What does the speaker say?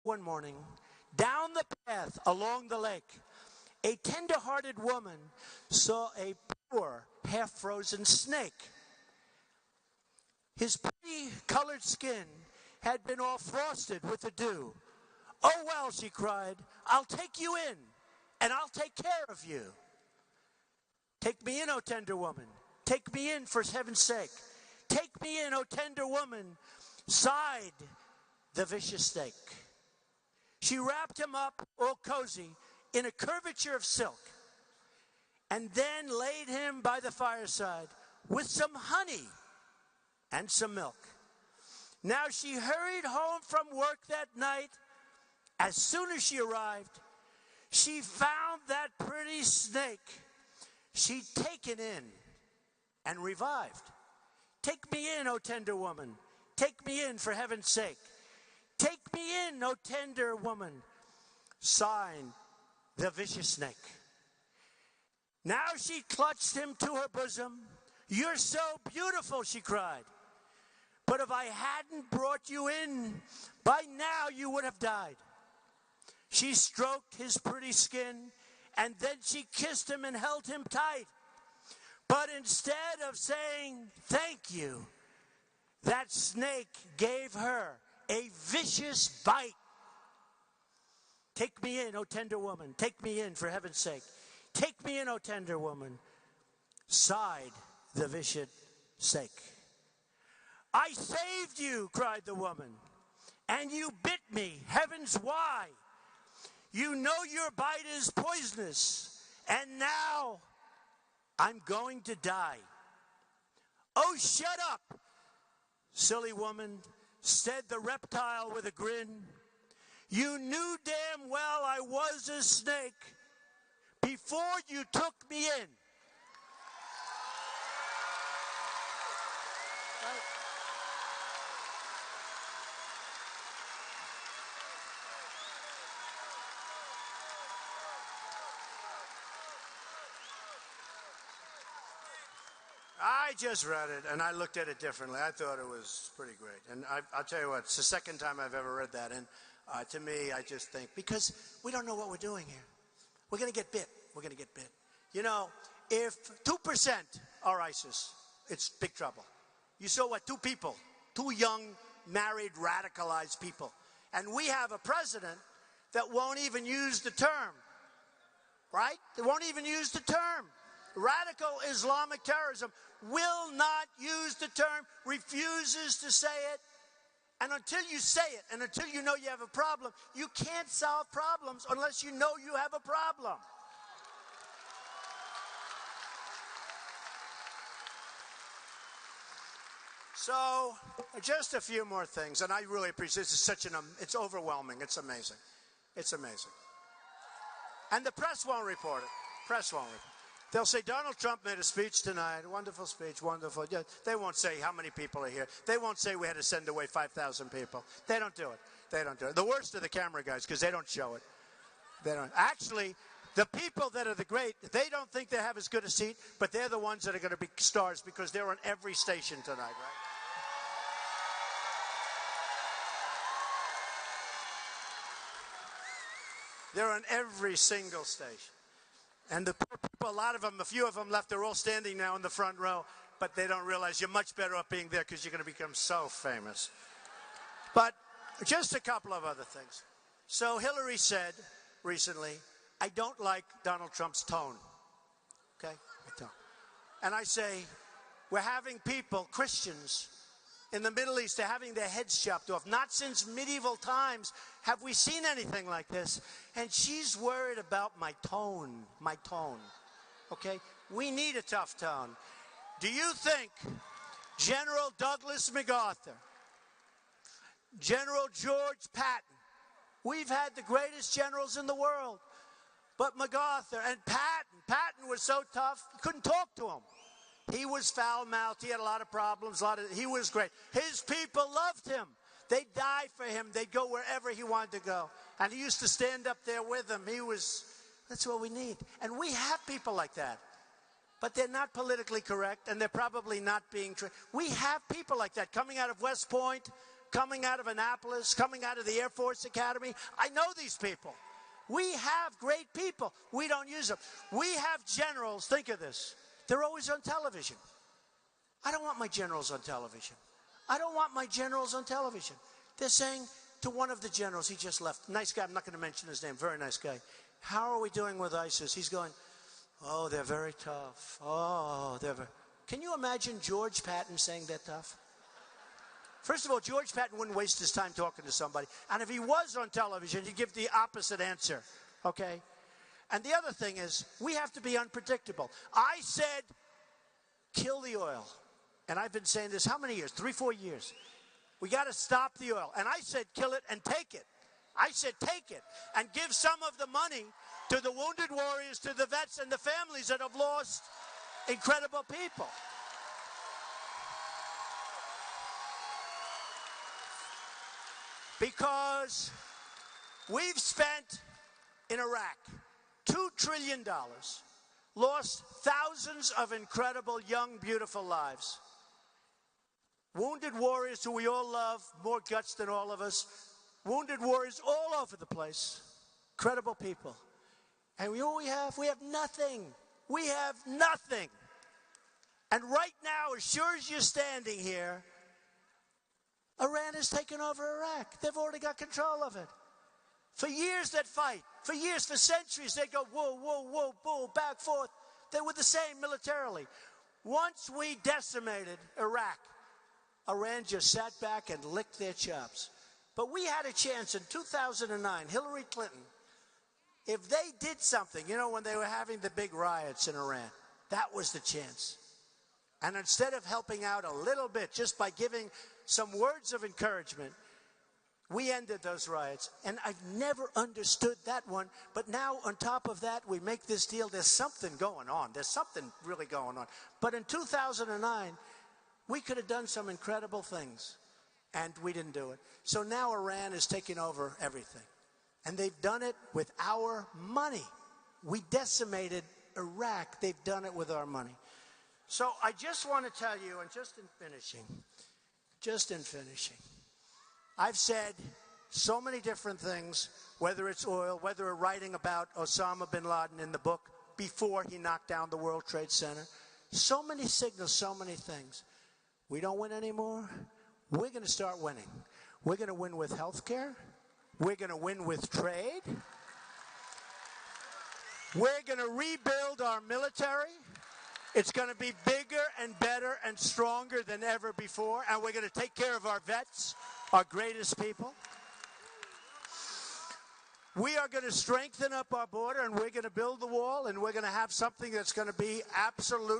One morning, down the path along the lake, a tender-hearted woman saw a poor, half-frozen snake. His pretty colored skin had been all frosted with the dew. "Oh, well," she cried, "I'll take you in, and I'll take care of you." "Take me in, O tender woman. Take me in, for heaven's sake. Take me in, O tender woman," sighed the vicious snake. She wrapped him up all cozy in a curvature of silk, and then laid him by the fireside with some honey and some milk. Now she hurried home from work that night. As soon as she arrived, she found that pretty snake she'd taken in and revived. "Take me in, O tender woman. Take me in, for heaven's sake. Take me in, O tender woman," sighed the vicious snake. Now she clutched him to her bosom. "You're so beautiful," she cried. "But if I hadn't brought you in, by now you would have died." She stroked his pretty skin, and then she kissed him and held him tight. But instead of saying thank you, that snake gave her a vicious bite. "Take me in, O tender woman. Take me in, for heaven's sake. Take me in, O tender woman," sighed the vicious snake. "I saved you," cried the woman, "and you bit me. Heavens, why? You know your bite is poisonous, and now I'm going to die." "Oh, shut up, silly woman," said the reptile with a grin. "You knew damn well I was a snake before you took me in." I just read it, and I looked at it differently. I thought it was pretty great. And I'll tell you what, it's the second time I've ever read that. And to me, I just think, because we don't know what we're doing here. We're going to get bit. We're going to get bit. You know, if 2% are ISIS, it's big trouble. You saw what? Two young, married, radicalized people. And we have a president that won't even use the term, right? They won't even use the term. Radical Islamic terrorism will not use the term, refuses to say it. And until you say it, and until you know you have a problem, you can't solve problems unless you know you have a problem. So, just a few more things, and I really appreciate this. It's overwhelming. It's amazing. It's amazing. And the press won't report it. Press won't report it. They'll say, Donald Trump made a speech tonight. Wonderful speech, wonderful. Yeah, they won't say how many people are here. They won't say we had to send away 5,000 people. They don't do it. They don't do it. The worst are the camera guys, because they don't show it. They don't. Actually, the people that are the great, they don't think they have as good a seat, but they're the ones that are going to be stars because they're on every station tonight, right? They're on every single station. And the poor people, a few of them left, they're all standing now in the front row, but they don't realize you're much better off being there because you're going to become so famous. But just a couple of other things. So Hillary said recently, I don't like Donald Trump's tone. Okay? I don't. And I say, we're having people, Christians, in the Middle East, they're having their heads chopped off. Not since medieval times have we seen anything like this. And she's worried about my tone. My tone. Okay? We need a tough tone. Do you think General Douglas MacArthur, General George Patton, we've had the greatest generals in the world, but MacArthur and Patton was so tough, you couldn't talk to him. He was foul-mouthed. He had a lot of problems. He was great. His people loved him. They'd die for him. They'd go wherever he wanted to go. And he used to stand up there with them. That's what we need. And we have people like that. But they're not politically correct, and they're probably not being true. We have people like that coming out of West Point, coming out of Annapolis, coming out of the Air Force Academy. I know these people. We have great people. We don't use them. We have generals. Think of this. They're always on television. I don't want my generals on television. I don't want my generals on television. They're saying to one of the generals, he just left, nice guy, I'm not going to mention his name, very nice guy. How are we doing with ISIS? He's going, oh, they're very tough. Oh, they're very... Can you imagine George Patton saying they're tough? First of all, George Patton wouldn't waste his time talking to somebody. And if he was on television, he'd give the opposite answer, okay? And the other thing is, we have to be unpredictable. I said, kill the oil. And I've been saying this how many years? 3, 4 years. We got to stop the oil. And I said, kill it and take it. I said, take it and give some of the money to the wounded warriors, to the vets and the families that have lost incredible people. Because we've spent in Iraq $2 trillion, lost thousands of incredible, young, beautiful lives. Wounded warriors who we all love, more guts than all of us. Wounded warriors all over the place. Incredible people. And we have nothing. We have nothing. And right now, as sure as you're standing here, Iran has taken over Iraq. They've already got control of it. For years they'd fight. For years, for centuries, they'd go, whoa, whoa, whoa, whoa, back, forth. They were the same militarily. Once we decimated Iraq, Iran just sat back and licked their chops. But we had a chance in 2009, Hillary Clinton, if they did something, you know, when they were having the big riots in Iran, that was the chance. And instead of helping out a little bit, just by giving some words of encouragement, we ended those riots. And I've never understood that one. But now, on top of that, we make this deal. There's something going on. There's something really going on. But in 2009, we could have done some incredible things, and we didn't do it. So now Iran is taking over everything. And they've done it with our money. We decimated Iraq. They've done it with our money. So I just want to tell you, and just in finishing, I've said so many different things, whether it's oil, whether we're writing about Osama bin Laden in the book before he knocked down the World Trade Center. So many signals, so many things. We don't win anymore. We're going to start winning. We're going to win with health care. We're going to win with trade. We're going to rebuild our military. It's going to be bigger and better and stronger than ever before. And we're going to take care of our vets, our greatest people. We are going to strengthen up our border, and we're going to build the wall, and we're going to have something that's going to be absolutely